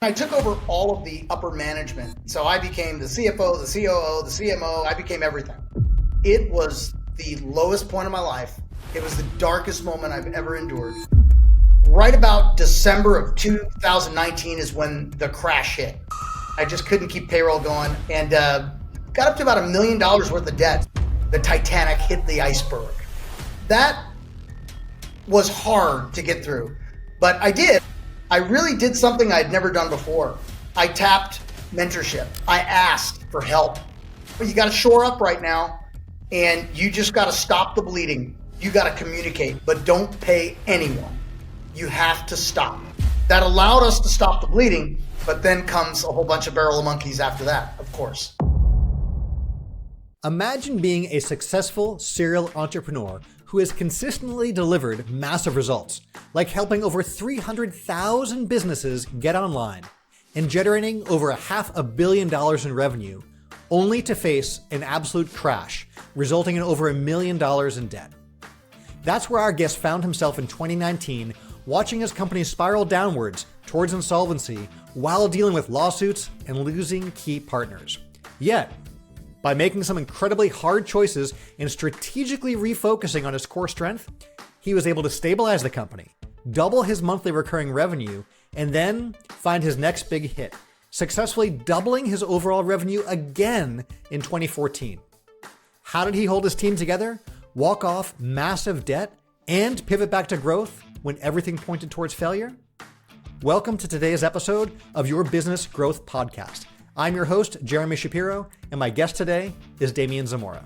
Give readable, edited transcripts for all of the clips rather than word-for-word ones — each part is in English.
I took over all of the upper management. So I became the CFO, the COO, the CMO. I became everything. It was the lowest point of my life. It was the darkest moment I've ever endured. Right about December of 2019 is when the crash hit. I just couldn't keep payroll going and got up to about $1 million worth of debt. The Titanic hit the iceberg. That was hard to get through, but I did. I really did something I'd never done before. I tapped mentorship. I asked for help. But you got to shore up right now, and you just got to stop the bleeding. You got to communicate, but don't pay anyone. You have to stop. That allowed us to stop the bleeding, but then comes a whole bunch of barrel of monkeys after that, of course. Imagine being a successful serial entrepreneur who has consistently delivered massive results, like helping over 300,000 businesses get online and generating over $500 million in revenue, only to face an absolute crash, resulting in over $1 million in debt. That's where our guest found himself in 2019, watching his company spiral downwards towards insolvency while dealing with lawsuits and losing key partners. Yet, by making some incredibly hard choices and strategically refocusing on his core strength, he was able to stabilize the company, double his monthly recurring revenue, and then find his next big hit, successfully doubling his overall revenue again in 2014. How did he hold his team together, walk off massive debt, and pivot back to growth when everything pointed towards failure? Welcome to today's episode of Your Business Growth Podcast. I'm your host, Jeremy Shapiro, and my guest today is Damien Zamora.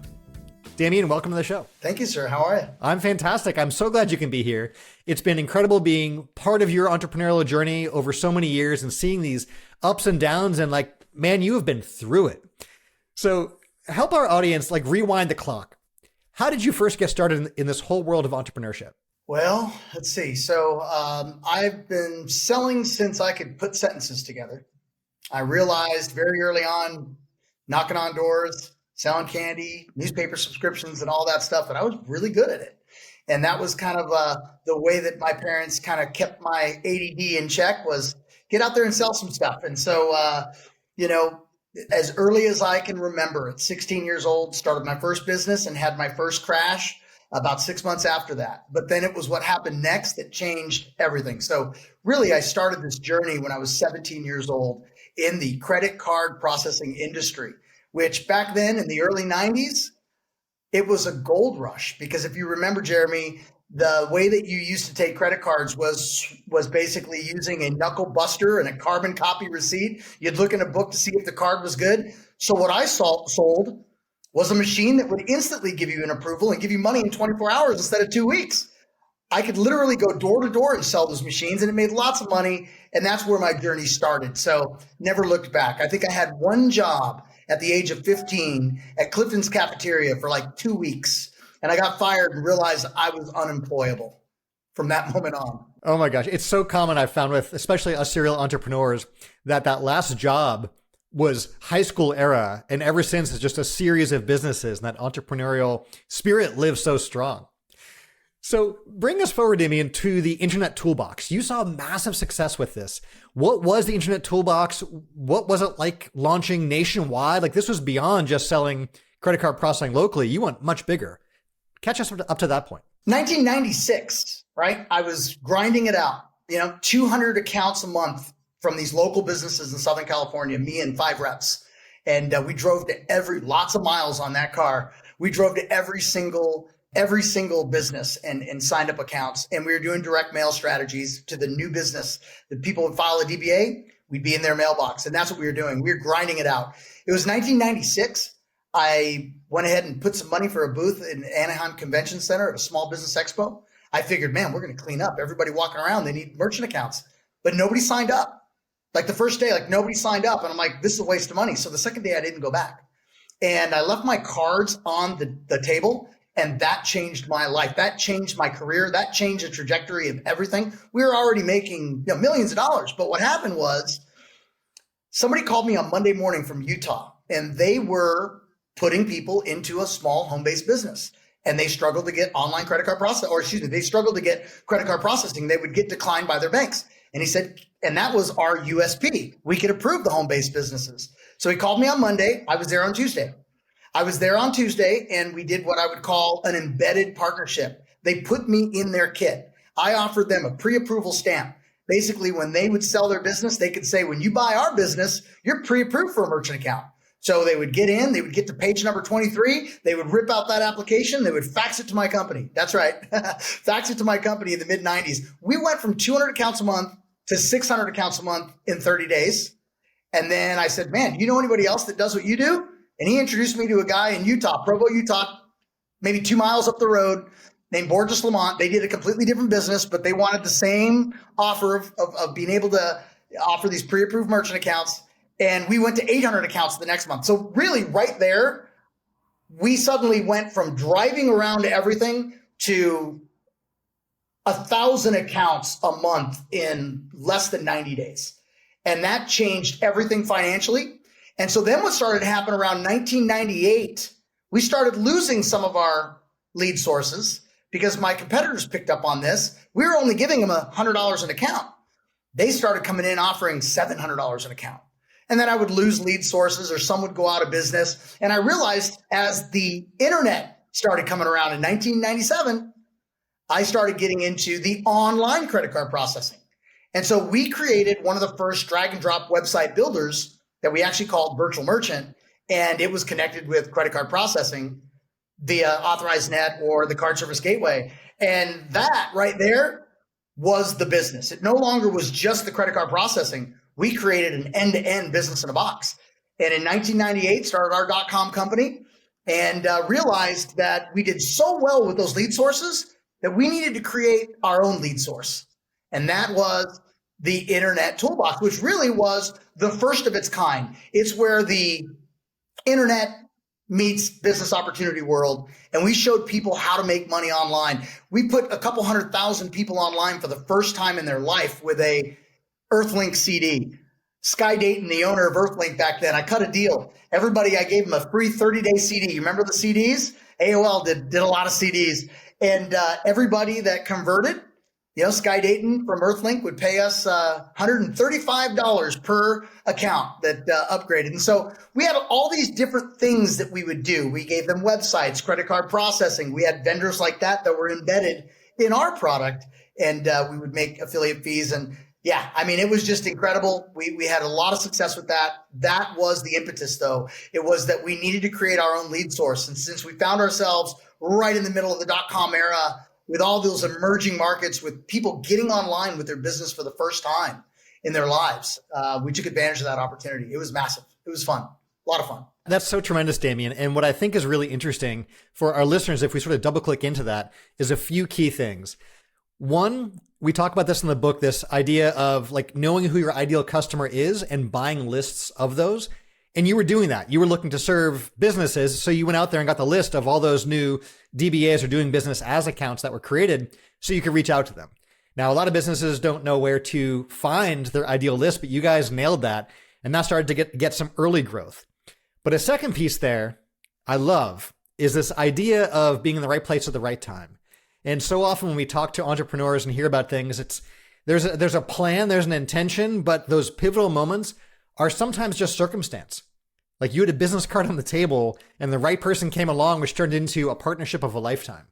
Damien, welcome to the show. Thank you, sir. How are you? I'm fantastic. I'm so glad you can be here. It's been incredible being part of your entrepreneurial journey over so many years and seeing these ups and downs and man, you have been through it. So help our audience rewind the clock. How did you first get started in this whole world of entrepreneurship? Well, let's see. So I've been selling since I could put sentences together. I realized very early on, knocking on doors, selling candy, newspaper subscriptions, and all that stuff, that I was really good at it. And that was kind of the way that my parents kind of kept my ADD in check, was get out there and sell some stuff. And so, as early as I can remember, at 16 years old, started my first business and had my first crash about 6 months after that. But then it was what happened next that changed everything. So really, I started this journey when I was 17 years old in the credit card processing industry, which back then in the early 90s, it was a gold rush. Because if you remember, Jeremy, the way that you used to take credit cards was basically using a knuckle buster and a carbon copy receipt. You'd look in a book to see if the card was good. So what I sold was a machine that would instantly give you an approval and give you money in 24 hours instead of 2 weeks. I could literally go door to door and sell those machines, and it made lots of money. And that's where my journey started. So never looked back. I think I had one job at the age of 15 at Clifton's cafeteria for 2 weeks. And I got fired and realized I was unemployable from that moment on. Oh my gosh. It's so common, I've found, with especially us serial entrepreneurs, that last job was high school era. And ever since, it's just a series of businesses, and that entrepreneurial spirit lives so strong. So bring us forward, Damien, to the Internet Toolbox. You saw massive success with this. What was the Internet Toolbox? What was it like launching nationwide? This was beyond just selling credit card processing locally. You went much bigger. Catch us up to that point. 1996, right? I was grinding it out, 200 accounts a month from these local businesses in Southern California, me and 5 reps. And we drove to lots of miles on that car. We drove to every single business and signed up accounts. And we were doing direct mail strategies to the new business. The people would file a DBA, we'd be in their mailbox. And that's what we were doing. We were grinding it out. It was 1996. I went ahead and put some money for a booth in Anaheim Convention Center at a small business expo. I figured, man, we're going to clean up. Everybody walking around, they need merchant accounts. But nobody signed up. The first day, nobody signed up. And I'm like, this is a waste of money. So the second day I didn't go back. And I left my cards on the table. And that changed my life. That changed my career. That changed the trajectory of everything. We were already making millions of dollars. But what happened was somebody called me on Monday morning from Utah, and they were putting people into a small home-based business. And they struggled to get online credit card processing, they struggled to get credit card processing. They would get declined by their banks. And he said, and that was our USP. We could approve the home-based businesses. So he called me on Monday. I was there on Tuesday. And we did what I would call an embedded partnership. They put me in their kit. I offered them a pre-approval stamp. Basically, when they would sell their business, they could say, when you buy our business, you're pre-approved for a merchant account. So they would get in, they would get to page number 23, they would rip out that application, they would fax it to my company. That's right. Fax it to my company in the mid 90s. We went from 200 accounts a month to 600 accounts a month in 30 days. And then I said, man, do you know anybody else that does what you do? And he introduced me to a guy in Utah, Provo, Utah, maybe 2 miles up the road, named Borges Lamont. They did a completely different business, but they wanted the same offer of being able to offer these pre-approved merchant accounts. And we went to 800 accounts the next month. So really right there, we suddenly went from driving around to everything to 1,000 accounts a month in less than 90 days. And that changed everything financially. And so then what started to happen around 1998, we started losing some of our lead sources because my competitors picked up on this. We were only giving them $100 an account. They started coming in offering $700 an account. And then I would lose lead sources or some would go out of business. And I realized as the internet started coming around in 1997, I started getting into the online credit card processing. And so we created one of the first drag and drop website builders that we actually called Virtual Merchant. And it was connected with credit card processing via Authorized Net or the Card Service Gateway. And that right there was the business. It no longer was just the credit card processing. We created an end-to-end business in a box. And in 1998, started our .com company and realized that we did so well with those lead sources that we needed to create our own lead source. And that was the Internet Toolbox, which really was the first of its kind. It's where the internet meets business opportunity world. And we showed people how to make money online. We put a couple 100,000 people online for the first time in their life with a Earthlink CD. Sky Dayton, the owner of Earthlink back then, I cut a deal. Everybody, I gave them a free 30-day CD. You remember the CDs? AOL did a lot of CDs. And everybody that converted, Sky Dayton from Earthlink would pay us $135 per account that upgraded. And so we had all these different things that we would do. We gave them websites, credit card processing. We had vendors like that were embedded in our product, and we would make affiliate fees. And yeah, I mean, it was just incredible. We had a lot of success with that. That was the impetus, though. It was that we needed to create our own lead source. And since we found ourselves right in the middle of the .com era, with all those emerging markets, with people getting online with their business for the first time in their lives, we took advantage of that opportunity. It was massive. It was fun. A lot of fun. That's so tremendous, Damien. And what I think is really interesting for our listeners, if we sort of double click into that, is a few key things. One, we talk about this in the book, this idea of like knowing who your ideal customer is and buying lists of those. And you were doing that. You were looking to serve businesses. So you went out there and got the list of all those new DBAs or doing business as accounts that were created so you could reach out to them. Now, a lot of businesses don't know where to find their ideal list, but you guys nailed that. And that started to get some early growth. But a second piece there I love is this idea of being in the right place at the right time. And so often when we talk to entrepreneurs and hear about things, there's a plan, there's an intention, but those pivotal moments are sometimes just circumstance. Like you had a business card on the table and the right person came along, which turned into a partnership of a lifetime.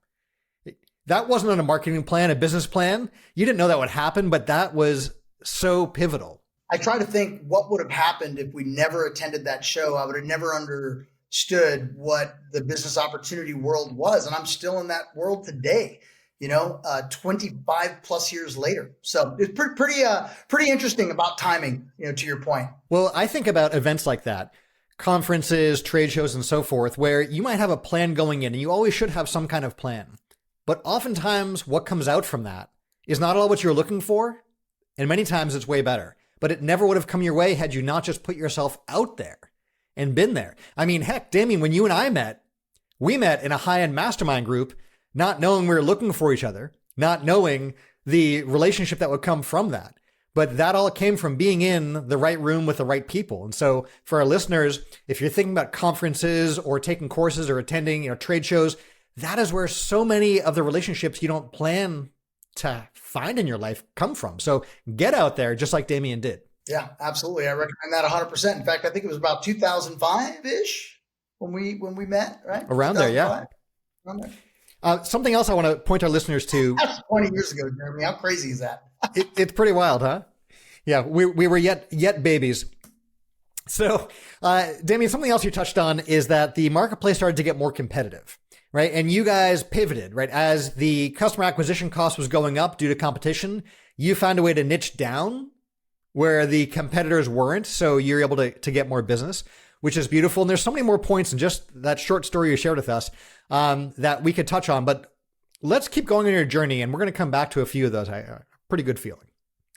That wasn't on a marketing plan, a business plan. You didn't know that would happen, but that was so pivotal. I try to think what would have happened if we never attended that show. I would have never understood what the business opportunity world was. And I'm still in that world today, 25 plus years later. So it's pretty interesting about timing, to your point. Well, I think about events like that, conferences, trade shows, and so forth, where you might have a plan going in and you always should have some kind of plan. But oftentimes what comes out from that is not all what you're looking for. And many times it's way better, but it never would have come your way had you not just put yourself out there and been there. I mean, heck, Damien, when you and I met, we met in a high-end mastermind group, not knowing we were looking for each other, not knowing the relationship that would come from that. But that all came from being in the right room with the right people. And so for our listeners, if you're thinking about conferences or taking courses or attending, trade shows, that is where so many of the relationships you don't plan to find in your life come from. So get out there just like Damien did. Yeah, absolutely. I recommend that 100%. In fact, I think it was about 2005-ish when we met, right? Around there, yeah. Around there. Something else I want to point our listeners to. That's 20 years ago, Jeremy. How crazy is that? It's pretty wild, huh? Yeah, we were yet babies. So, Damien, something else you touched on is that the marketplace started to get more competitive, right? And you guys pivoted, right? As the customer acquisition cost was going up due to competition, you found a way to niche down where the competitors weren't. So you're able to get more business, which is beautiful. And there's so many more points in just that short story you shared with us that we could touch on. But let's keep going on your journey, and we're going to come back to a few of those. Pretty good feeling.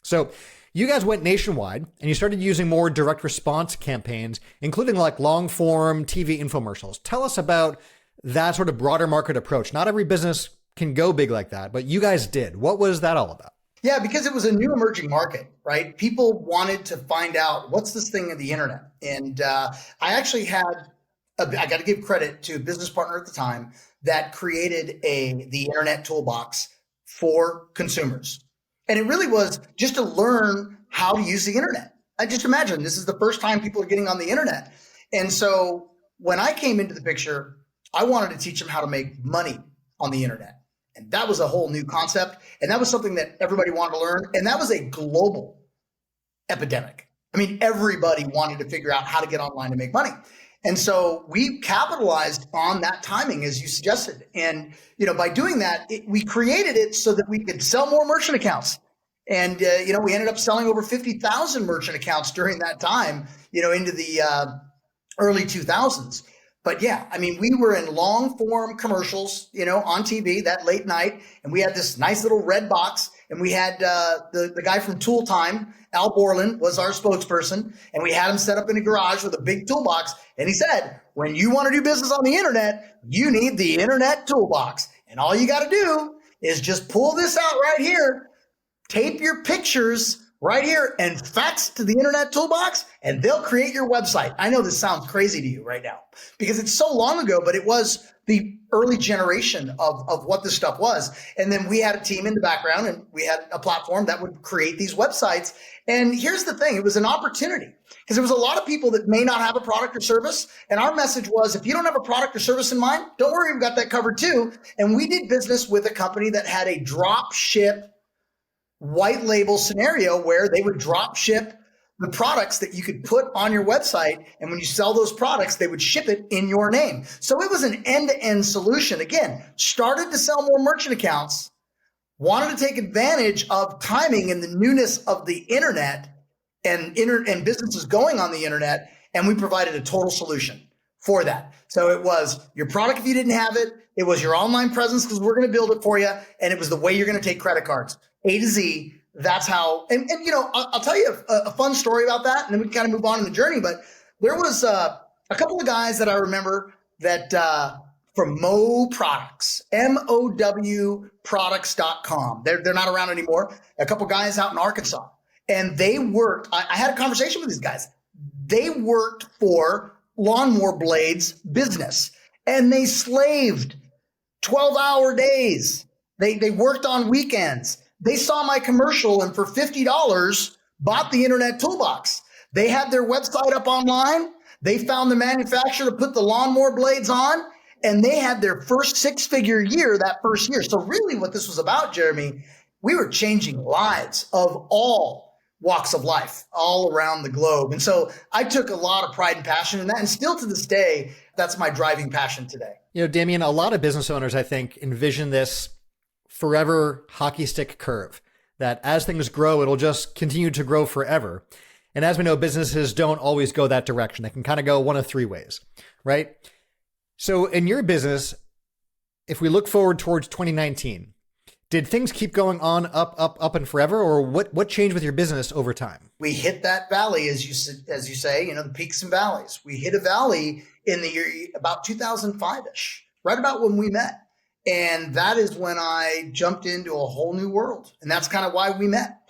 So you guys went nationwide and you started using more direct response campaigns, including like long form TV infomercials. Tell us about that sort of broader market approach. Not every business can go big like that, but you guys did. What was that all about? Yeah, because it was a new emerging market, right? People wanted to find out what's this thing of the internet. And I actually I got to give credit to a business partner at the time that created the internet toolbox for consumers. And it really was just to learn how to use the internet. I just imagine this is the first time people are getting on the internet. And so when I came into the picture, I wanted to teach them how to make money on the internet. And that was a whole new concept. And that was something that everybody wanted to learn. And that was a global epidemic. I mean, everybody wanted to figure out how to get online to make money. And so we capitalized on that timing, as you suggested. And, by doing that, we created it so that we could sell more merchant accounts. And, we ended up selling over 50,000 merchant accounts during that time, into the early 2000s. But yeah, I mean, we were in long form commercials, on TV that late night. And we had this nice little red box. And we had the guy from Tool Time, Al Borland, was our spokesperson. And we had him set up in a garage with a big toolbox. And he said, when you want to do business on the internet, you need the internet toolbox. And all you got to do is just pull this out right here, tape your pictures right here, and fax to the internet toolbox, and they'll create your website. I know this sounds crazy to you right now because it's so long ago, but it was the early generation of what this stuff was. And then we had a team in the background, and we had a platform that would create these websites. And here's the thing, it was an opportunity because there was a lot of people that may not have a product or service. And our message was, if you don't have a product or service in mind, don't worry, we've got that covered too. And we did business with a company that had a drop ship white label scenario where they would drop ship the products that you could put on your website. And when you sell those products, they would ship it in your name. So it was an end-to-end solution. Again, started to sell more merchant accounts, wanted to take advantage of timing and the newness of the internet and businesses going on the internet. And we provided a total solution for that. So it was your product if you didn't have it. It was your online presence because we're going to build it for you. And it was the way you're going to take credit cards. A to Z. That's how, and I'll tell you a fun story about that, and then we can kind of move on in the journey. But there was a couple of guys that I remember that from Mo Products, MOW products.com. They're not around anymore. A couple of guys out in Arkansas, and they worked. I had a conversation with these guys. They worked for Lawnmower Blades business, and they slaved 12-hour days. They worked on weekends. They saw my commercial and for $50 bought the internet toolbox. They had their website up online. They found the manufacturer to put the lawnmower blades on, and they had their first six-figure year that first year. So really what this was about, Jeremy, we were changing lives of all walks of life all around the globe. And so I took a lot of pride and passion in that. And still to this day, that's my driving passion today. Damien, a lot of business owners, I think, envision this forever hockey stick curve, that as things grow, it'll just continue to grow forever. And as we know, businesses don't always go that direction. They can kind of go one of three ways, right? So in your business, if we look forward towards 2019, did things keep going on up and forever, or what changed with your business over time? We hit that valley, as you say, the peaks and valleys. We hit a valley in the year about 2005-ish, right about when we met. And that is when I jumped into a whole new world. And that's kind of why we met.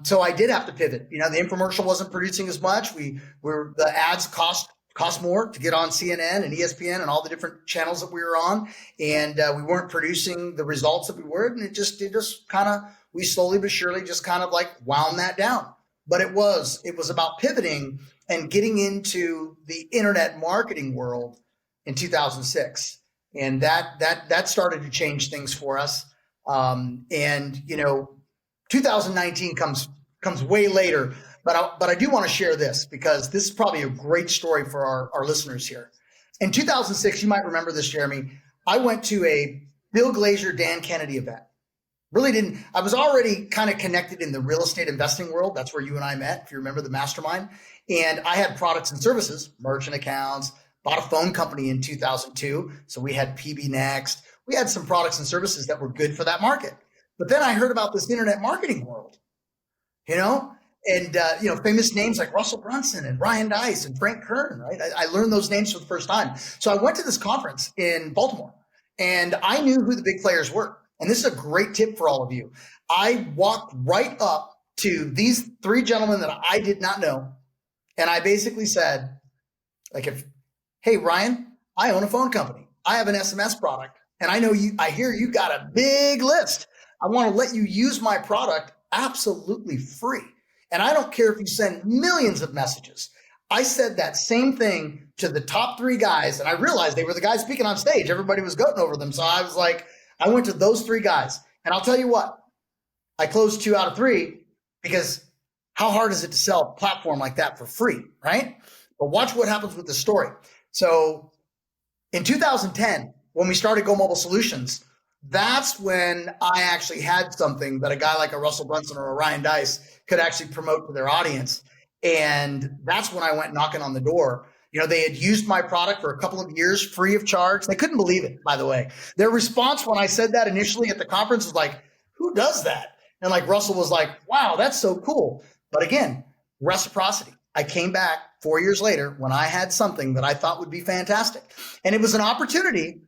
So I did have to pivot. The infomercial wasn't producing as much. The ads cost cost more to get on CNN and ESPN and all the different channels that we were on. And we weren't producing the results that we were. And it just kind of, we slowly but surely just kind of like wound that down. But it was about pivoting and getting into the internet marketing world in 2006. And that started to change things for us. And, 2019 comes way later. But I do want to share this because this is probably a great story for our listeners here. In 2006, you might remember this, Jeremy, I went to a Bill Glazier, Dan Kennedy event. I was already kind of connected in the real estate investing world. That's where you and I met, if you remember the mastermind. And I had products and services, merchant accounts, bought a phone company in 2002. So we had PB Next. We had some products and services that were good for that market. But then I heard about this internet marketing world, and famous names like Russell Brunson and Ryan Dice and Frank Kern, right? I learned those names for the first time. So I went to this conference in Baltimore and I knew who the big players were. And this is a great tip for all of you. I walked right up to these three gentlemen that I did not know. And I basically said, hey, Ryan, I own a phone company. I have an SMS product. And I hear you got a big list. I want to let you use my product absolutely free. And I don't care if you send millions of messages. I said that same thing to the top three guys. And I realized they were the guys speaking on stage. Everybody was goating over them. So I was like, I went to those three guys. And I'll tell you what, I closed 2 out of 3 because how hard is it to sell a platform like that for free, right? But watch what happens with the story. So in 2010, when we started Go Mobile Solutions, that's when I actually had something that a guy like a Russell Brunson or a Ryan Dice could actually promote to their audience. And that's when I went knocking on the door. They had used my product for a couple of years free of charge. They couldn't believe it, by the way. Their response when I said that initially at the conference was like, who does that? And like Russell was like, wow, that's so cool. But again, reciprocity. I came back 4 years later when I had something that I thought would be fantastic. And it was an opportunity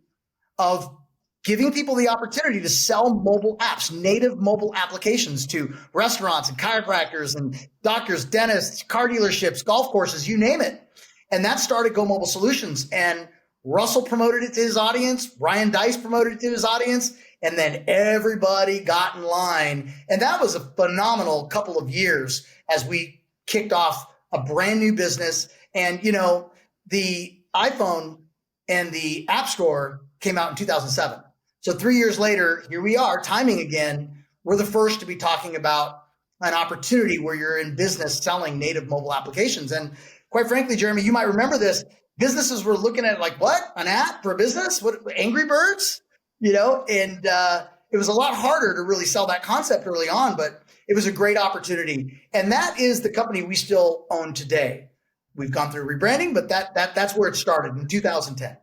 of giving people the opportunity to sell mobile apps, native mobile applications to restaurants and chiropractors and doctors, dentists, car dealerships, golf courses, you name it. And that started Go Mobile Solutions. And Russell promoted it to his audience. Ryan Dice promoted it to his audience. And then everybody got in line. And that was a phenomenal couple of years as we kicked off a brand new business. And, the iPhone and the App Store came out in 2007. So 3 years later, here we are, timing again. We're the first to be talking about an opportunity where you're in business selling native mobile applications. And quite frankly, Jeremy, you might remember this. Businesses were looking at it like, what? An app for a business? What? Angry Birds? And it was a lot harder to really sell that concept early on, but it was a great opportunity. And that is the company we still own today. We've gone through rebranding, but that's where it started in 2010.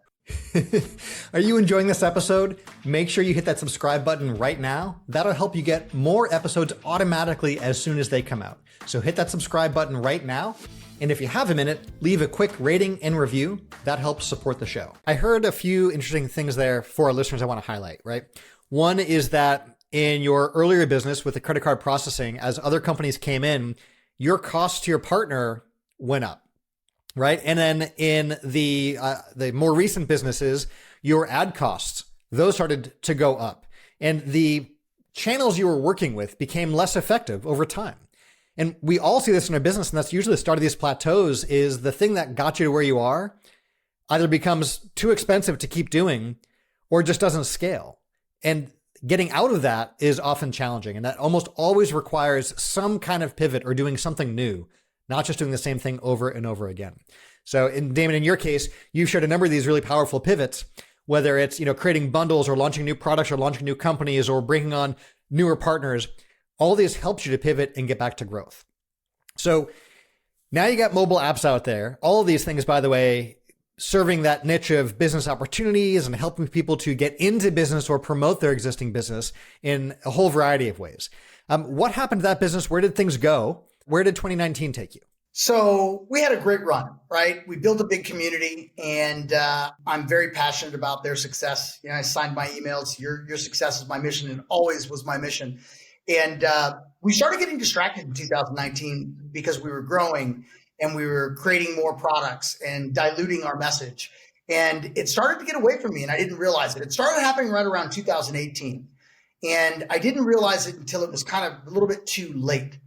Are you enjoying this episode? Make sure you hit that subscribe button right now. That'll help you get more episodes automatically as soon as they come out. So hit that subscribe button right now. And if you have a minute, leave a quick rating and review. That helps support the show. I heard a few interesting things there for our listeners I want to highlight, right? One is that in your earlier business with the credit card processing, as other companies came in, your cost to your partner went up. Right. And then in the more recent businesses, your ad costs, those started to go up and the channels you were working with became less effective over time. And we all see this in our business. And that's usually the start of these plateaus is the thing that got you to where you are either becomes too expensive to keep doing or just doesn't scale. And getting out of that is often challenging. And that almost always requires some kind of pivot or doing something new, not just doing the same thing over and over again. So Damien, in your case, you've shared a number of these really powerful pivots, whether it's, creating bundles or launching new products or launching new companies or bringing on newer partners. All this helps you to pivot and get back to growth. So now you got mobile apps out there. All of these things, by the way, serving that niche of business opportunities and helping people to get into business or promote their existing business in a whole variety of ways. What happened to that business? Where did things go? Where did 2019 take you? So we had a great run, right? We built a big community and I'm very passionate about their success. I signed my emails, your success is my mission and always was my mission. And we started getting distracted in 2019 because we were growing. and we were creating more products and diluting our message. And it started to get away from me, and I didn't realize it. It started happening right around 2018. And I didn't realize it until it was kind of a little bit too late.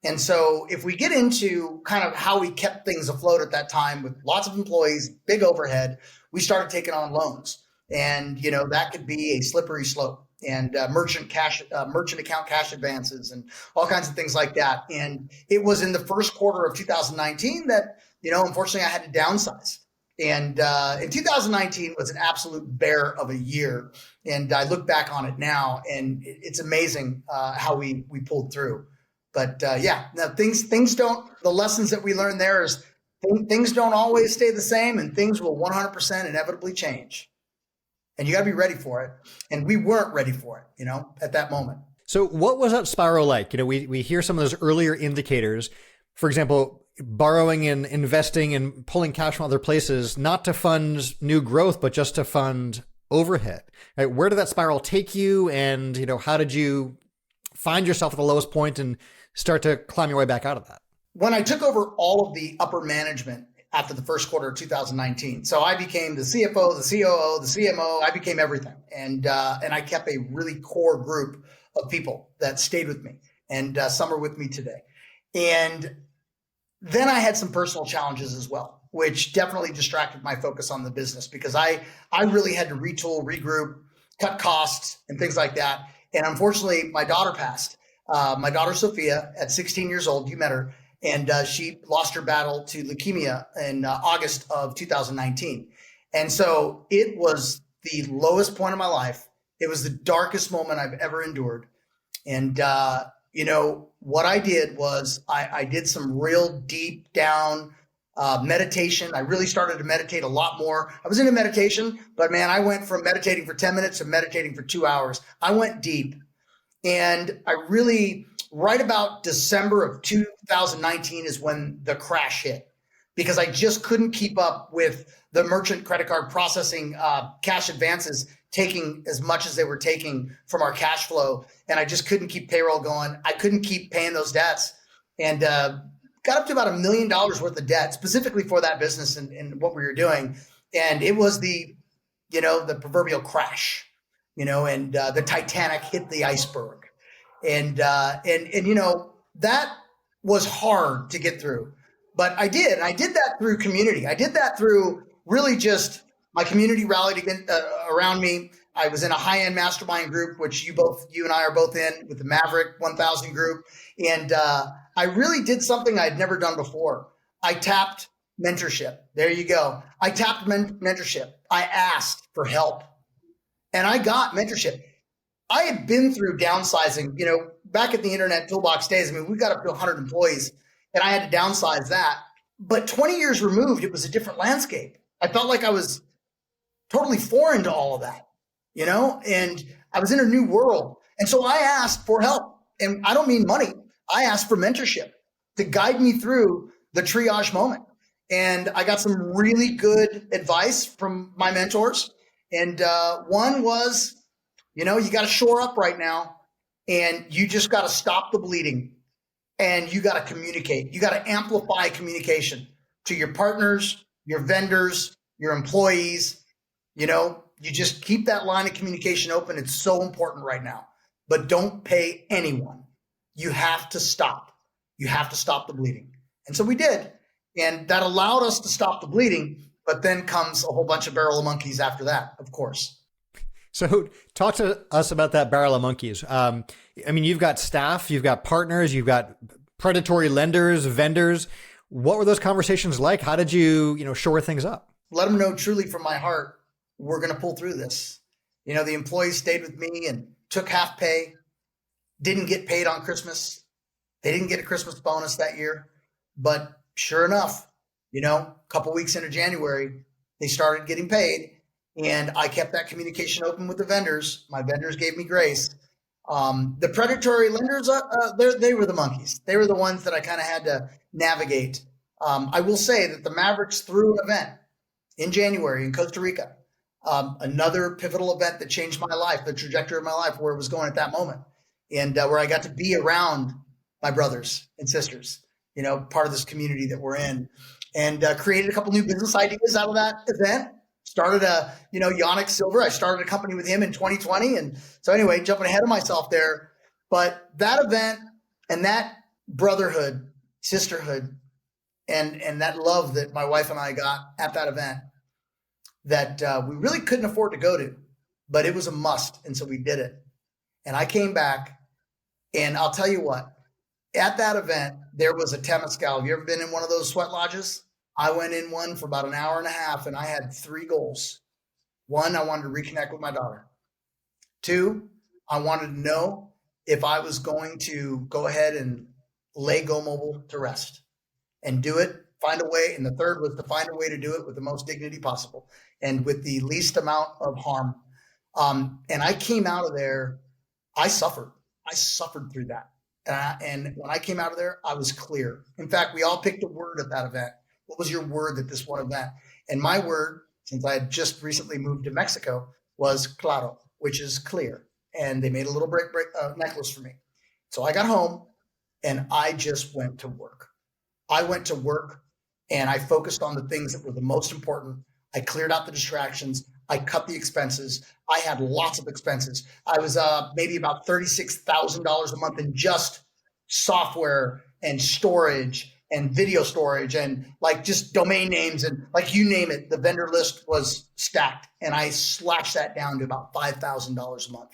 And so if we get into kind of how we kept things afloat at that time with lots of employees, big overhead, we started taking on loans. And, that could be a slippery slope, and merchant account cash advances and all kinds of things like that. And it was in the first quarter of 2019 that, unfortunately I had to downsize. And in 2019 was an absolute bear of a year. And I look back on it now, and it's amazing how we pulled through. But things don't, the lessons that we learned there is things don't always stay the same, and things will 100% inevitably change. And you got to be ready for it. And we weren't ready for it, at that moment. So what was that spiral like? We hear some of those earlier indicators, for example, borrowing and investing and pulling cash from other places, not to fund new growth, but just to fund overhead, right? Where did that spiral take you? And, how did you find yourself at the lowest point and start to climb your way back out of that? When I took over all of the upper management after the first quarter of 2019, so I became the CFO, the COO, the CMO, I became everything. And I kept a really core group of people that stayed with me, and some are with me today. And then I had some personal challenges as well, which definitely distracted my focus on the business, because I really had to retool, regroup, cut costs and things like that. And unfortunately, my daughter passed. My daughter, Sophia, at 16 years old, you met her, and she lost her battle to leukemia in August of 2019. And so it was the lowest point of my life. It was the darkest moment I've ever endured. And, what I did was I did some real deep down meditation. I really started to meditate a lot more. I was into meditation, but man, I went from meditating for 10 minutes to meditating for 2 hours. I went deep. And I really, right about December of 2019 is when the crash hit, because I just couldn't keep up with the merchant credit card processing cash advances taking as much as they were taking from our cash flow. And I just couldn't keep payroll going. I couldn't keep paying those debts, and got up to about $1 million worth of debt specifically for that business and what we were doing. And it was the proverbial crash, and the Titanic hit the iceberg. And that was hard to get through, but I did. And I did that through community. I did that through really just my community rallied around me. I was in a high-end mastermind group, which you and I are both in, with the Maverick 1000 group. And I really did something I'd never done before. I tapped mentorship. There you go. I tapped mentorship. I asked for help, and I got mentorship. I had been through downsizing, back at the Internet Toolbox days. I mean, we got up to 100 employees, and I had to downsize that. But 20 years removed, it was a different landscape. I felt like I was totally foreign to all of that, and I was in a new world. And so I asked for help, and I don't mean money. I asked for mentorship to guide me through the triage moment. And I got some really good advice from my mentors. And one was, you got to shore up right now, and you just got to stop the bleeding, and you got to communicate. You got to amplify communication to your partners, your vendors, your employees. You just keep that line of communication open. It's so important right now, but don't pay anyone. You have to stop. You have to stop the bleeding. And so we did. And that allowed us to stop the bleeding, but then comes a whole bunch of barrel of monkeys after that, of course. So talk to us about that barrel of monkeys. You've got staff, you've got partners, you've got predatory lenders, vendors. What were those conversations like? How did you, shore things up? Let them know truly from my heart, we're going to pull through this. The employees stayed with me and took half pay, didn't get paid on Christmas. They didn't get a Christmas bonus that year, but sure enough, a couple weeks into January, they started getting paid. And I kept that communication open with the vendors. My vendors gave me grace. The predatory lenders, they were the monkeys. They were the ones that I kind of had to navigate. I will say that the Mavericks threw an event in January in Costa Rica, another pivotal event that changed my life, the trajectory of my life, where it was going at that moment, and where I got to be around my brothers and sisters. part of this community that we're in, and created a couple new business ideas out of that event. Started Yannick Silver. I started a company with him in 2020. And so anyway, jumping ahead of myself there, but that event and that brotherhood, sisterhood, and that love that my wife and I got at that event that we really couldn't afford to go to, but it was a must. And so we did it. And I came back, and I'll tell you what, at that event, there was a Temescal. Have you ever been in one of those sweat lodges? I went in one for about an hour and a half, and I had 3 goals. 1, I wanted to reconnect with my daughter. 2, I wanted to know if I was going to go ahead and lay Go Mobile to rest and do it, find a way. And the 3rd was to find a way to do it with the most dignity possible and with the least amount of harm. And I came out of there, I suffered through that. And when I came out of there, I was clear. In fact, we all picked a word at that event. What was your word at this one event? And my word, since I had just recently moved to Mexico, was claro, which is clear. And they made a little necklace for me. So I got home and I just went to work. I went to work and I focused on the things that were the most important. I cleared out the distractions. I cut the expenses. I had lots of expenses. I was maybe about $36,000 a month in just software and storage and video storage and like just domain names and like you name it. The vendor list was stacked, and I slashed that down to about $5,000 a month.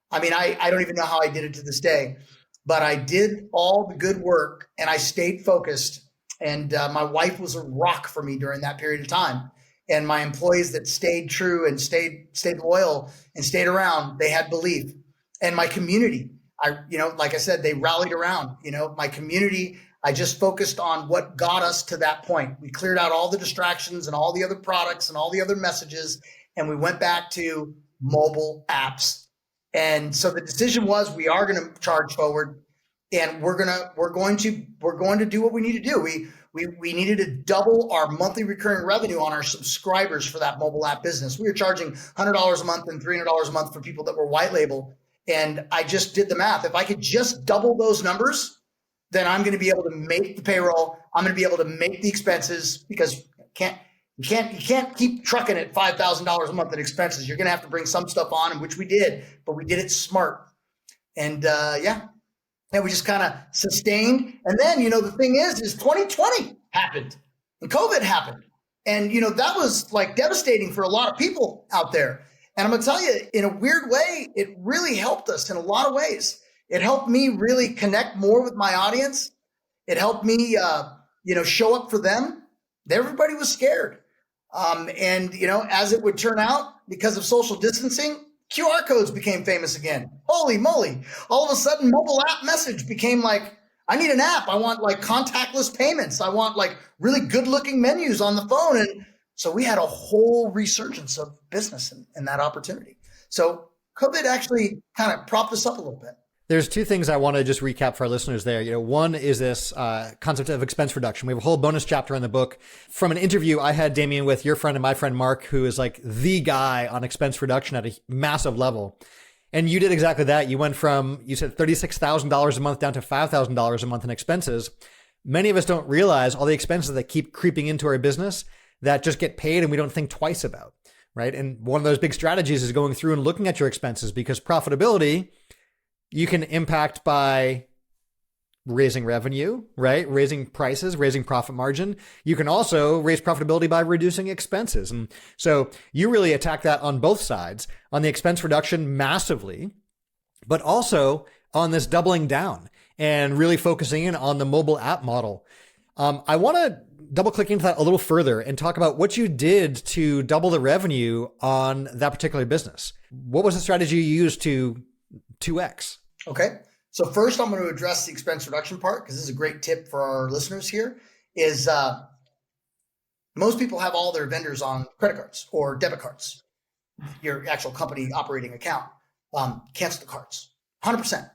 I mean, I don't even know how I did it to this day, but I did all the good work and I stayed focused. And my wife was a rock for me during that period of time. And my employees that stayed true and stayed loyal and stayed around, they had belief. And my community, like I said, they rallied around, my community. I just focused on what got us to that point. We cleared out all the distractions and all the other products and all the other messages, and we went back to mobile apps. And so the decision was we are going to charge forward, and we're going to do what we need to do. We needed to double our monthly recurring revenue on our subscribers for that mobile app business. We were charging $100 a month and $300 a month for people that were white label. And I just did the math. If I could just double those numbers, then I'm going to be able to make the payroll. I'm going to be able to make the expenses, because you can't keep trucking at $5,000 a month in expenses. You're going to have to bring some stuff on, and which we did, but we did it smart. And and we just kind of sustained. And then, the thing is 2020 happened and COVID happened. And, that was like devastating for a lot of people out there. And I'm going to tell you, in a weird way, it really helped us in a lot of ways. It helped me really connect more with my audience. It helped me, show up for them. Everybody was scared. And, as it would turn out, because of social distancing, QR codes became famous again. Holy moly. All of a sudden, mobile app message became like, I need an app. I want like contactless payments. I want like really good looking menus on the phone. And so we had a whole resurgence of business in that opportunity. So COVID actually kind of propped us up a little bit. There's 2 things I want to just recap for our listeners there. One is this concept of expense reduction. We have a whole bonus chapter in the book from an interview I had, Damien, with your friend and my friend Mark, who is like the guy on expense reduction at a massive level. And you did exactly that. You went from, you said $36,000 a month down to $5,000 a month in expenses. Many of us don't realize all the expenses that keep creeping into our business that just get paid and we don't think twice about, right? And one of those big strategies is going through and looking at your expenses, because profitability you can impact by raising revenue, right? Raising prices, raising profit margin. You can also raise profitability by reducing expenses. And so you really attack that on both sides, on the expense reduction massively, but also on this doubling down and really focusing in on the mobile app model. I want to double click into that a little further and talk about what you did to double the revenue on that particular business. What was the strategy you used to 2x? Okay. So first I'm going to address the expense reduction part, because this is a great tip for our listeners here, is most people have all their vendors on credit cards or debit cards, your actual company operating account. Cancel the cards, 100%.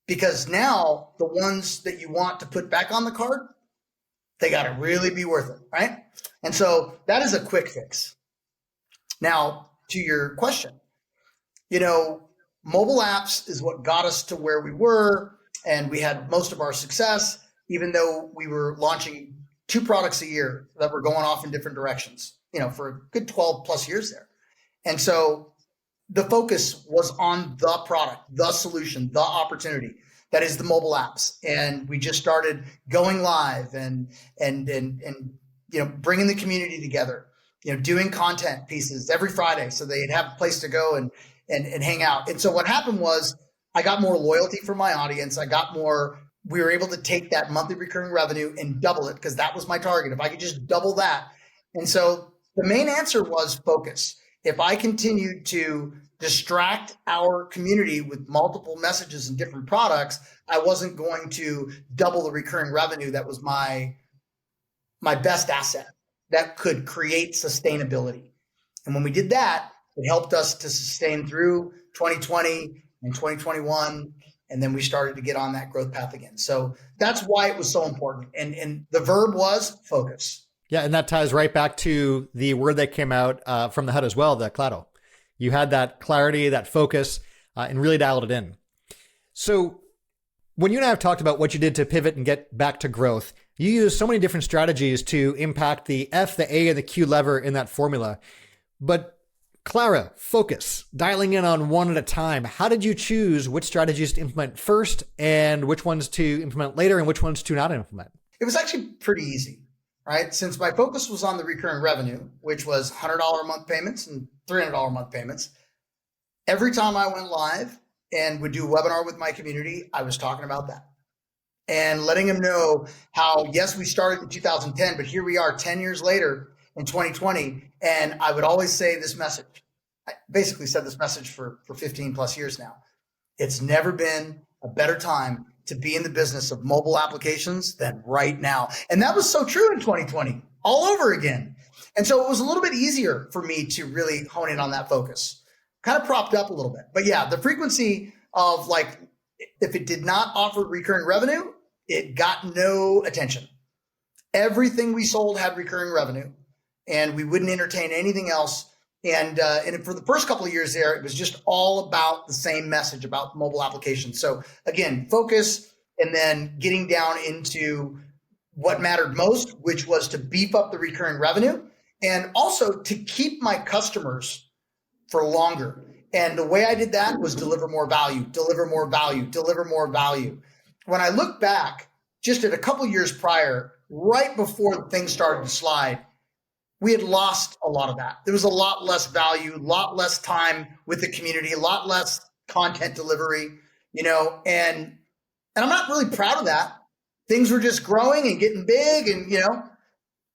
Because now the ones that you want to put back on the card, they got to really be worth it, right? And so that is a quick fix. Now, to your question, mobile apps is what got us to where we were, and we had most of our success. even though we were launching 2 products a year that were going off in different directions, for a good 12 plus years there. And so the focus was on the product, the solution, the opportunity that is the mobile apps. And we just started going live and bringing the community together, doing content pieces every Friday so they'd have a place to go and hang out. And so what happened was I got more loyalty from my audience. We were able to take that monthly recurring revenue and double it, because that was my target. If I could just double that. And so the main answer was focus. If I continued to distract our community with multiple messages and different products, I wasn't going to double the recurring revenue. That was my best asset that could create sustainability. And when we did that, it helped us to sustain through 2020 and 2021. And then we started to get on that growth path again. So that's why it was so important. And the verb was focus. Yeah, and that ties right back to the word that came out from the HUD as well, the claro. You had that clarity, that focus, and really dialed it in. So when you and I have talked about what you did to pivot and get back to growth, you used so many different strategies to impact the F, the A, and the Q lever in that formula. But Clara, focus, dialing in on one at a time. How did you choose which strategies to implement first and which ones to implement later and which ones to not implement? It was actually pretty easy, right? Since my focus was on the recurring revenue, which was $100 a month payments and $300 a month payments, every time I went live and would do a webinar with my community, I was talking about that and letting them know how, yes, we started in 2010, but here we are 10 years later in 2020. And I would always say this message. I basically said this message for 15 plus years now. It's never been a better time to be in the business of mobile applications than right now. And that was so true in 2020, all over again. And so it was a little bit easier for me to really hone in on that focus, kind of propped up a little bit. But yeah, the frequency of if it did not offer recurring revenue, it got no attention. Everything we sold had recurring revenue, and we wouldn't entertain anything else. And for the first couple of years there, it was just all about the same message about mobile applications. So again, focus, and then getting down into what mattered most, which was to beef up the recurring revenue and also to keep my customers for longer. And the way I did that was deliver more value, deliver more value, deliver more value. When I look back just at a couple of years prior, right before things started to slide, we had lost a lot of that. There was a lot less value, a lot less time with the community, a lot less content delivery, and I'm not really proud of that. Things were just growing and getting big, and,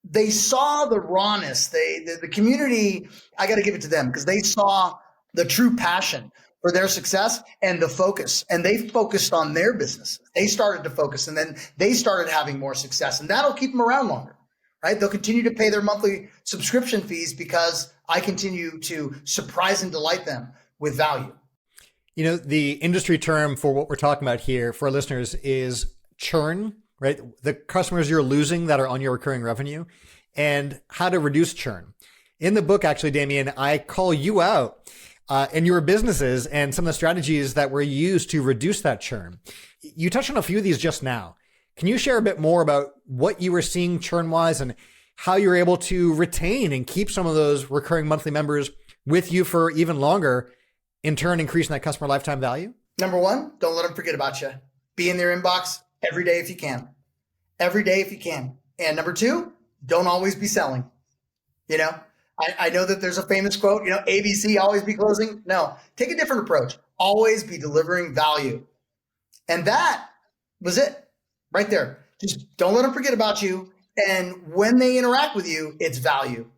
they saw the rawness. The community, I got to give it to them, because they saw the true passion for their success and the focus, and they focused on their business. They started to focus, and then they started having more success, and that'll keep them around longer. Right? They'll continue to pay their monthly subscription fees because I continue to surprise and delight them with value. The industry term for what we're talking about here for our listeners is churn, right? The customers you're losing that are on your recurring revenue, and how to reduce churn. In the book, actually, Damien, I call you out in your businesses and some of the strategies that were used to reduce that churn. You touched on a few of these just now. Can you share a bit more about what you were seeing churn-wise and how you're able to retain and keep some of those recurring monthly members with you for even longer, in turn increasing that customer lifetime value? Number one, don't let them forget about you. Be in their inbox every day if you can. Every day if you can. And number two, don't always be selling. I know that there's a famous quote, ABC, always be closing. No, take a different approach. Always be delivering value. And that was it. Right there. Just don't let them forget about you. And when they interact with you, it's value.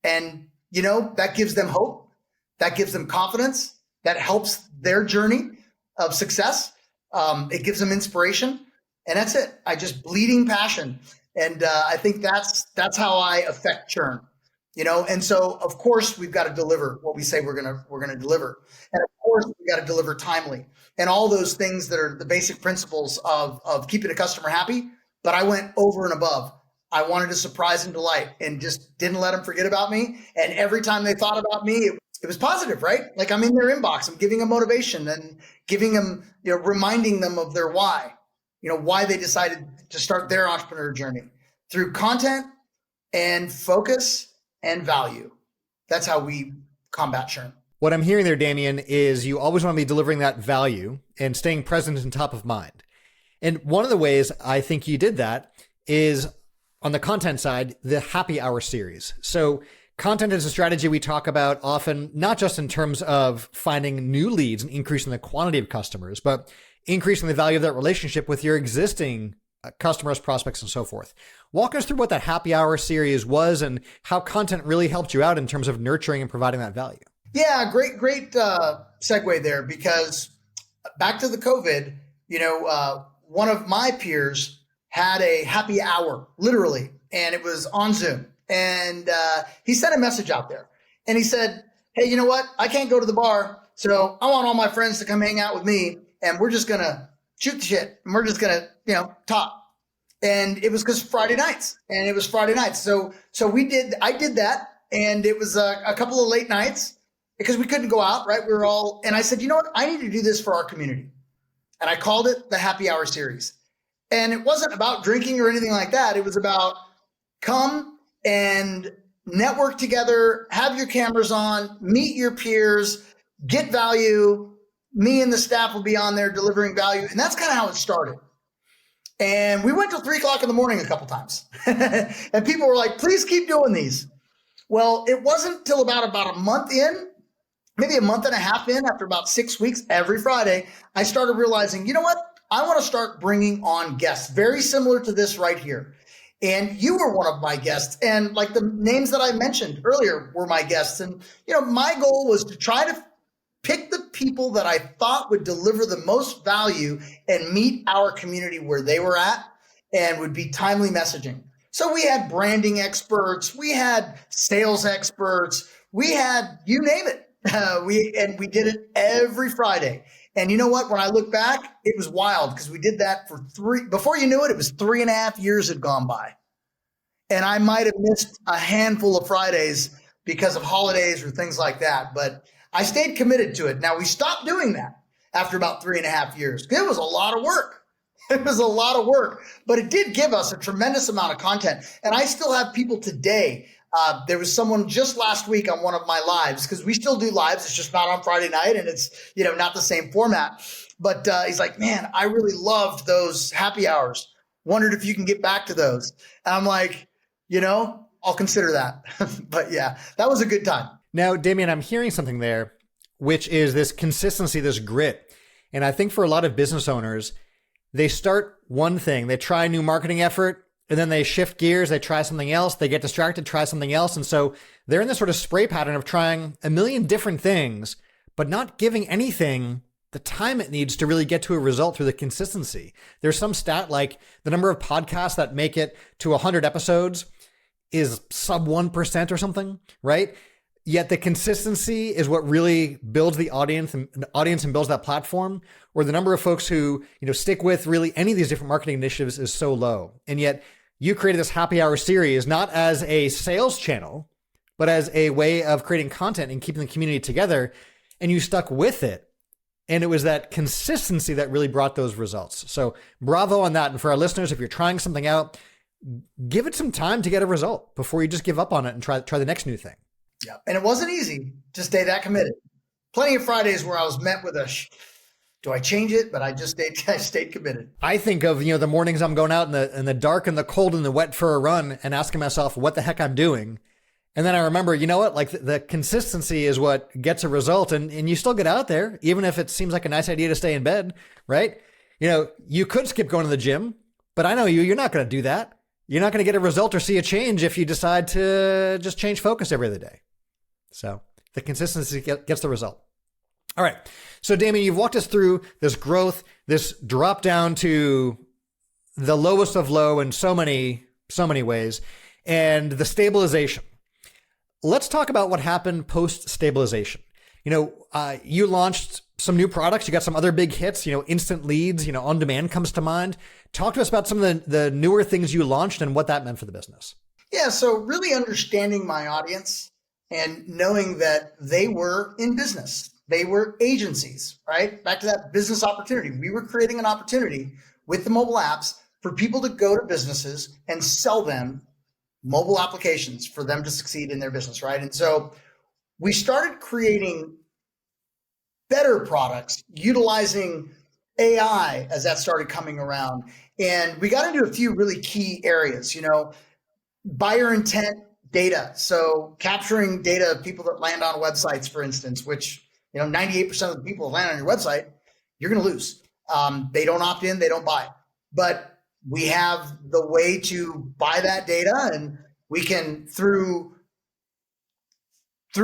And, that gives them hope. That gives them confidence. That helps their journey of success. It gives them inspiration. And that's it. I just bleeding passion. And I think that's how I affect churn. And so of course we've got to deliver what we say we're gonna deliver. And of course we got to deliver timely and all those things that are the basic principles of keeping a customer happy. But I went over and above. I wanted to surprise and delight and just didn't let them forget about me. And every time they thought about me, it was positive, right? Like I'm in their inbox, I'm giving them motivation and giving them, reminding them of their why, why they decided to start their entrepreneur journey through content and focus and value. That's how we combat churn. What I'm hearing there, Damien, is you always want to be delivering that value and staying present and top of mind. And one of the ways I think you did that is on the content side, the happy hour series. So content is a strategy we talk about often, not just in terms of finding new leads and increasing the quantity of customers, but increasing the value of that relationship with your existing customers, prospects, and so forth. Walk us through what that happy hour series was and how content really helped you out in terms of nurturing and providing that value. Yeah, great segue there, because back to the COVID, one of my peers had a happy hour, literally, and it was on Zoom. And he sent a message out there and he said, hey, you know what? I can't go to the bar, so I want all my friends to come hang out with me, and we're just going to shoot the shit, and we're just going to, talk. And it was because Friday nights, and it was Friday nights. So I did that, and it was a couple of late nights because we couldn't go out, right? We were all, and I said, you know what? I need to do this for our community. And I called it the Happy Hour Series. And it wasn't about drinking or anything like that. It was about come and network together, have your cameras on, meet your peers, get value. Me and the staff will be on there delivering value. And that's kind of how it started. And we went till 3:00 in the morning a couple times. And people were like, please keep doing these. Well, it wasn't till about a month in, maybe a month and a half in, after about 6 weeks, every Friday, I started realizing, you know what? I want to start bringing on guests very similar to this right here. And you were one of my guests. And like the names that I mentioned earlier were my guests. And, my goal was to try to pick the people that I thought would deliver the most value and meet our community where they were at and would be timely messaging. So we had branding experts, we had sales experts, we had, you name it. We did it every Friday. And you know what? When I look back, it was wild because we did that for before you knew it, it was 3.5 years had gone by. And I might have missed a handful of Fridays because of holidays or things like that. But I stayed committed to it. Now, we stopped doing that after about 3.5 years. It was a lot of work. It was a lot of work, but it did give us a tremendous amount of content. And I still have people today. There was someone just last week on one of my lives, because we still do lives. It's just not on Friday night, and it's, not the same format. But he's like, man, I really loved those happy hours. Wondered if you can get back to those. And I'm like, I'll consider that. But yeah, that was a good time. Now, Damien, I'm hearing something there, which is this consistency, this grit. And I think for a lot of business owners, they start one thing, they try a new marketing effort, and then they shift gears, they try something else, they get distracted, try something else. And so they're in this sort of spray pattern of trying a million different things, but not giving anything the time it needs to really get to a result through the consistency. There's some stat like the number of podcasts that make it to 100 episodes is sub 1% or something, right? Yet the consistency is what really builds the audience and builds that platform, or the number of folks who, stick with really any of these different marketing initiatives is so low. And yet you created this happy hour series, not as a sales channel, but as a way of creating content and keeping the community together. And you stuck with it. And it was that consistency that really brought those results. So bravo on that. And for our listeners, if you're trying something out, give it some time to get a result before you just give up on it and try the next new thing. Yeah. And it wasn't easy to stay that committed. Plenty of Fridays where I was met with do I change it? But I stayed committed. I think of, the mornings I'm going out in the dark and the cold and the wet for a run and asking myself what the heck I'm doing. And then I remember, like the consistency is what gets a result, and you still get out there, even if it seems like a nice idea to stay in bed, right? You could skip going to the gym, but I know you're not going to do that. You're not going to get a result or see a change if you decide to just change focus every other day. So the consistency gets the result. All right. So Damien, you've walked us through this growth, this drop down to the lowest of low in so many ways, and the stabilization. Let's talk about what happened post-stabilization. You launched some new products. You got some other big hits, instant leads, on demand comes to mind. Talk to us about some of the newer things you launched and what that meant for the business. Yeah. So really understanding my audience and knowing that they were in business. They were agencies, right? Back to that business opportunity. We were creating an opportunity with the mobile apps for people to go to businesses and sell them mobile applications for them to succeed in their business, right? And so we started creating better products utilizing AI as that started coming around. And we got into a few really key areas, buyer intent data. So capturing data of people that land on websites, for instance, which, 98% of the people that land on your website, you're going to lose. They don't opt in, they don't buy. But we have the way to buy that data, and we can, through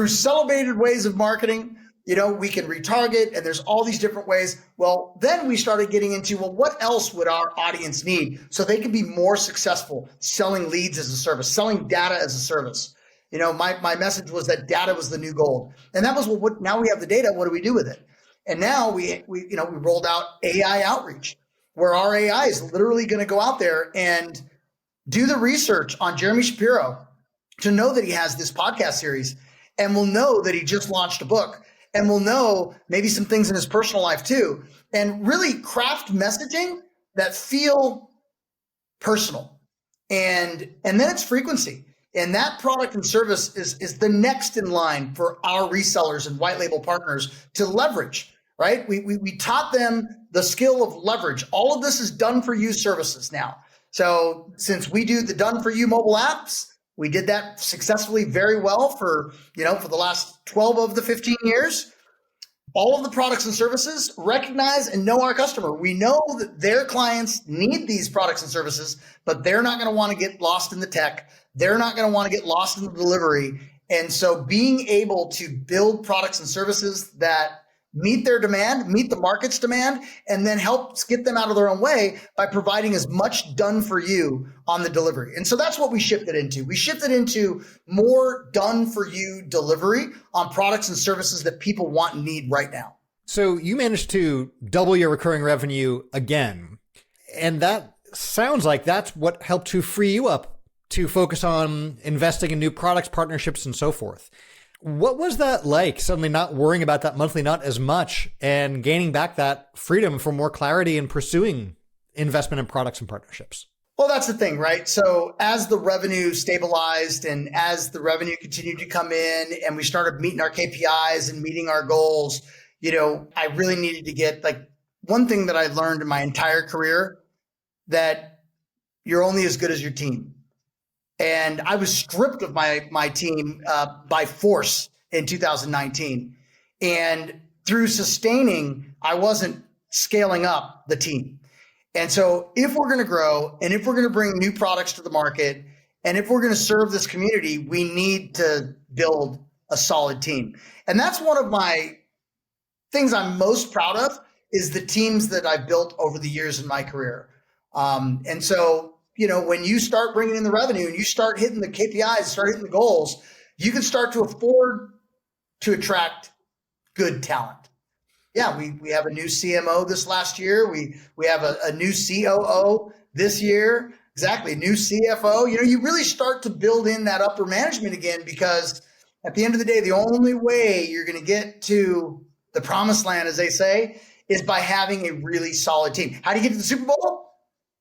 celebrated ways of marketing, we can retarget, and there's all these different ways. Well, then we started getting into, what else would our audience need so they can be more successful selling leads as a service, selling data as a service? My message was that data was the new gold. And that was, now we have the data, what do we do with it? And now we rolled out AI outreach, where our AI is literally going to go out there and do the research on Jeremy Shapiro to know that he has this podcast series, and will know that he just launched a book, and will know maybe some things in his personal life too, and really craft messaging that feel personal. And then it's frequency. And that product and service is the next in line for our resellers and white label partners to leverage, right? We taught them the skill of leverage. All of this is done for you services now. So since we do the done for you mobile apps, we did that successfully very well for the last 12 of the 15 years. All of the products and services recognize and know our customer. We know that their clients need these products and services, but they're not going to want to get lost in the tech. They're not going to want to get lost in the delivery. And so being able to build products and services that meet their demand, meet the market's demand, and then helps get them out of their own way by providing as much done for you on the delivery. And so that's what we shifted into. We shifted into more done for you delivery on products and services that people want and need right now. So you managed to double your recurring revenue again. And that sounds like that's what helped to free you up to focus on investing in new products, partnerships, and so forth. What was that like, suddenly not worrying about that monthly, not as much, and gaining back that freedom for more clarity in pursuing investment in products and partnerships? Well, that's the thing, right? So as the revenue stabilized and as the revenue continued to come in and we started meeting our KPIs and meeting our goals, I really needed to get, one thing that I learned in my entire career, that you're only as good as your team. And I was stripped of my team by force in 2019. And through sustaining, I wasn't scaling up the team. And so if we're going to grow, and if we're going to bring new products to the market, and if we're going to serve this community, we need to build a solid team. And that's one of my things I'm most proud of, is the teams that I've built over the years in my career. And so when you start bringing in the revenue and you start hitting the KPIs, start hitting the goals, you can start to afford to attract good talent. Yeah, we have a new CMO this last year. We have a new COO this year. Exactly, new CFO. You really start to build in that upper management again, because at the end of the day, the only way you're going to get to the promised land, as they say, is by having a really solid team. How do you get to the Super Bowl?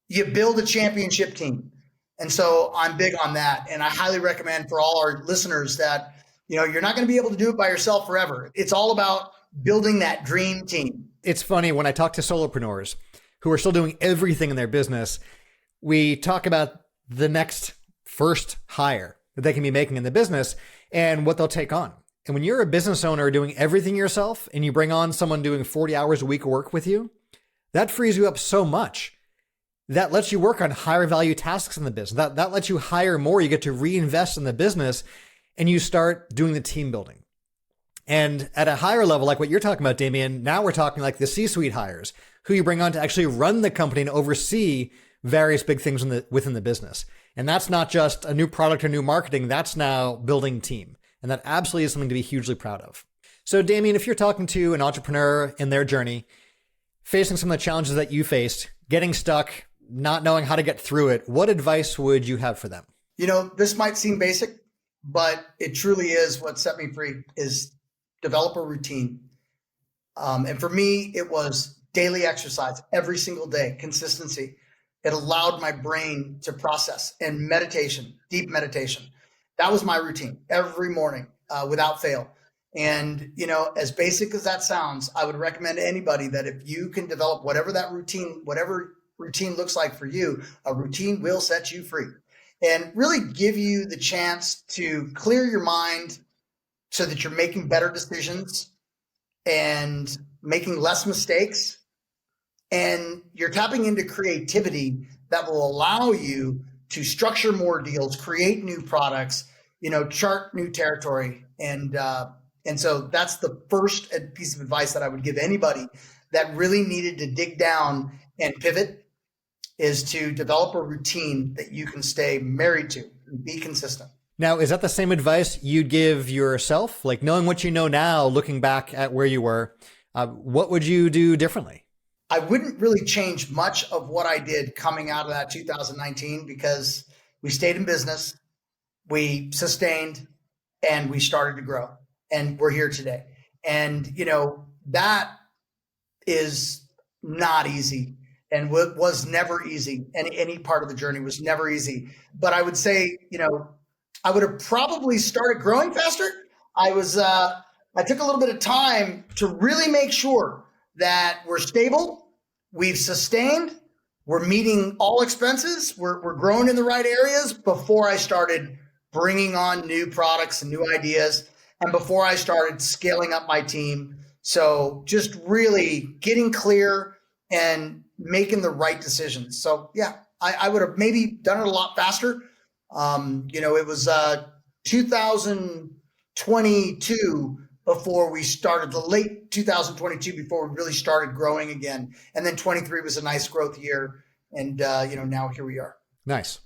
You build a championship team. And so I'm big on that. And I highly recommend for all our listeners that, you're not going to be able to do it by yourself forever. It's all about building that dream team. It's funny, when I talk to solopreneurs who are still doing everything in their business, we talk about the next first hire that they can be making in the business and what they'll take on. And when you're a business owner doing everything yourself and you bring on someone doing 40 hours a week of work with you, that frees you up so much. That lets you work on higher value tasks in the business. That lets you hire more. You get to reinvest in the business and you start doing the team building. And at a higher level, like what you're talking about, Damien, now we're talking like the C-suite hires, who you bring on to actually run the company and oversee various big things within the business. And that's not just a new product or new marketing. That's now building team. And that absolutely is something to be hugely proud of. So Damien, if you're talking to an entrepreneur in their journey, facing some of the challenges that you faced, getting stuck, not knowing how to get through it, what advice would you have for them? This might seem basic, but it truly is what set me free, is develop a routine. And for me, it was daily exercise every single day, consistency. It allowed my brain to process, and meditation, deep meditation. That was my routine every morning without fail. And, as basic as that sounds, I would recommend to anybody that if you can develop whatever routine looks like for you, a routine will set you free and really give you the chance to clear your mind so that you're making better decisions and making less mistakes. And you're tapping into creativity that will allow you to structure more deals, create new products, chart new territory. And so that's the first piece of advice that I would give anybody that really needed to dig down and pivot, is to develop a routine that you can stay married to and be consistent. Now, is that the same advice you'd give yourself? Like, knowing what you know now, looking back at where you were, what would you do differently? I wouldn't really change much of what I did coming out of that 2019, because we stayed in business, we sustained, and we started to grow, and we're here today. And, that is not easy, and was never easy. And any part of the journey was never easy. But I would say, I would have probably started growing faster. I took a little bit of time to really make sure that we're stable, we've sustained, we're meeting all expenses, we're growing in the right areas before I started bringing on new products and new ideas, and before I started scaling up my team. So just really getting clear and making the right decisions. So yeah, I would have maybe done it a lot faster. It was 2022 before we started, the late 2022 before we really started growing again. And then 23 was a nice growth year. And, now here we are. Nice.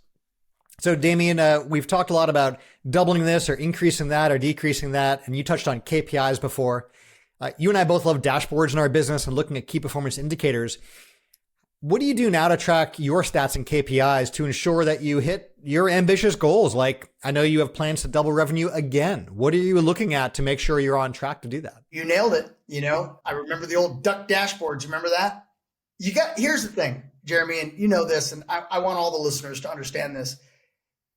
So Damien, we've talked a lot about doubling this or increasing that or decreasing that. And you touched on KPIs before. You and I both love dashboards in our business and looking at key performance indicators. What do you do now to track your stats and KPIs to ensure that you hit your ambitious goals? Like, I know you have plans to double revenue again. What are you looking at to make sure you're on track to do that? You nailed it. I remember the old duck dashboards. Remember that? Here's the thing, Jeremy, and you know this, and I want all the listeners to understand this.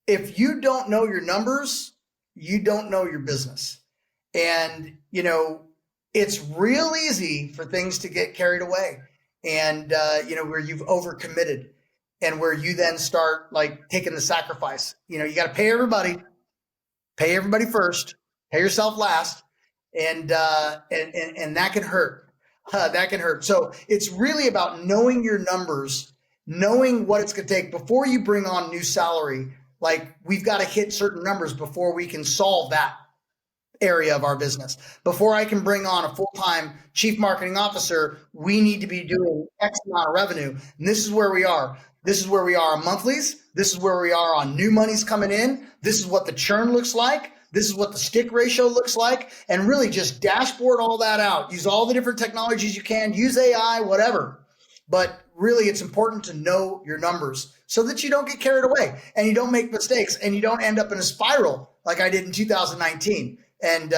If you don't know your numbers, you don't know your business. And, it's real easy for things to get carried away. And, where you've overcommitted and where you then start like taking the sacrifice. You got to pay everybody first, pay yourself last. And that can hurt. That can hurt. So it's really about knowing your numbers, knowing what it's going to take before you bring on new salary. Like, we've got to hit certain numbers before we can solve that area of our business. Before I can bring on a full-time chief marketing officer, we need to be doing X amount of revenue. And this is where we are. This is where we are on monthlies. This is where we are on new monies coming in. This is what the churn looks like. This is what the stick ratio looks like. And really just dashboard all that out. Use all the different technologies you can. Use AI, whatever. But really, it's important to know your numbers so that you don't get carried away and you don't make mistakes and you don't end up in a spiral like I did in 2019. And,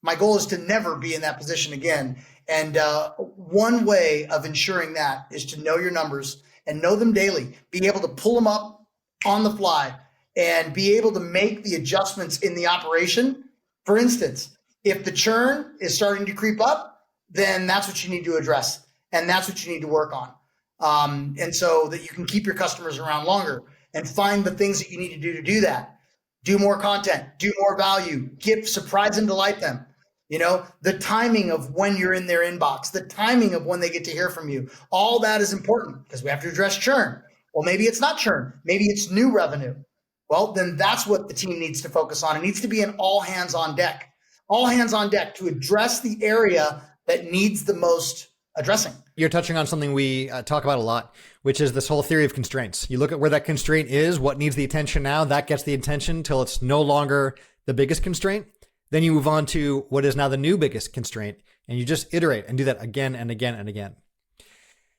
my goal is to never be in that position again. And one way of ensuring that is to know your numbers and know them daily, be able to pull them up on the fly and be able to make the adjustments in the operation. For instance, if the churn is starting to creep up, then that's what you need to address. And that's what you need to work on. And so that you can keep your customers around longer and find the things that you need to do that. Do more content, do more value, surprise and delight them. The timing of when you're in their inbox, the timing of when they get to hear from you, all that is important because we have to address churn. Well, maybe it's not churn, maybe it's new revenue. Well, then that's what the team needs to focus on. It needs to be an all hands on deck to address the area that needs the most addressing. You're touching on something we talk about a lot, which is this whole theory of constraints. You look at where that constraint is, what needs the attention now, that gets the attention till it's no longer the biggest constraint. Then you move on to what is now the new biggest constraint, and you just iterate and do that again and again and again.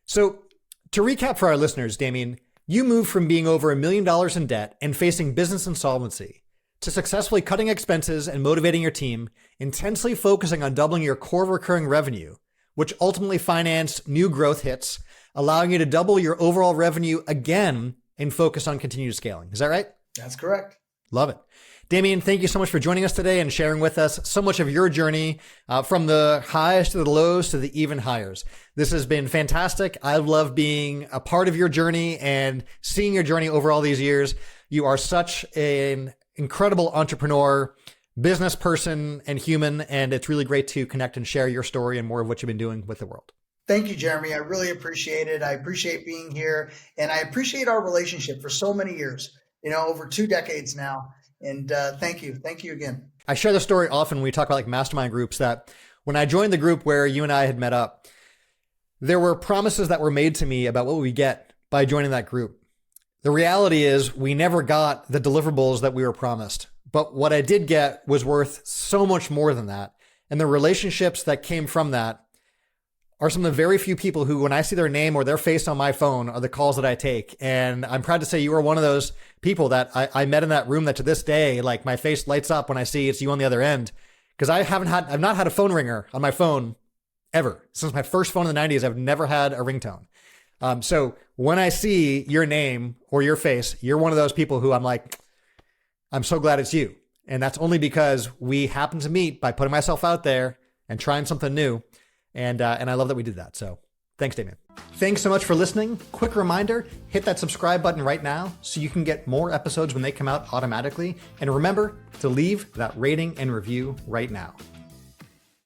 So to recap for our listeners, Damien, you moved from being over $1 million in debt and facing business insolvency to successfully cutting expenses and motivating your team, intensely focusing on doubling your core recurring revenue, which ultimately financed new growth hits, allowing you to double your overall revenue again and focus on continued scaling. Is that right? That's correct. Love it. Damien, thank you so much for joining us today and sharing with us so much of your journey from the highs to the lows to the even highs. This has been fantastic. I love being a part of your journey and seeing your journey over all these years. You are such an incredible entrepreneur, business person, and human, and it's really great to connect and share your story and more of what you've been doing with the world. Thank you, Jeremy. I really appreciate it. I appreciate being here, and I appreciate our relationship for so many years, over 2 decades now. And thank you. Thank you again. I share the story often when we talk about like mastermind groups that when I joined the group where you and I had met up, there were promises that were made to me about what we get by joining that group. The reality is we never got the deliverables that we were promised. But what I did get was worth so much more than that. And the relationships that came from that are some of the very few people who, when I see their name or their face on my phone, are the calls that I take. And I'm proud to say you are one of those people that I met in that room that to this day, like my face lights up when I see it's you on the other end. Because I've not had a phone ringer on my phone ever. Since my first phone in the 90s, I've never had a ringtone. So when I see your name or your face, you're one of those people who I'm like, I'm so glad it's you. And that's only because we happened to meet by putting myself out there and trying something new. And I love that we did that. So thanks, Damien. Thanks so much for listening. Quick reminder, hit that subscribe button right now so you can get more episodes when they come out automatically. And remember to leave that rating and review right now.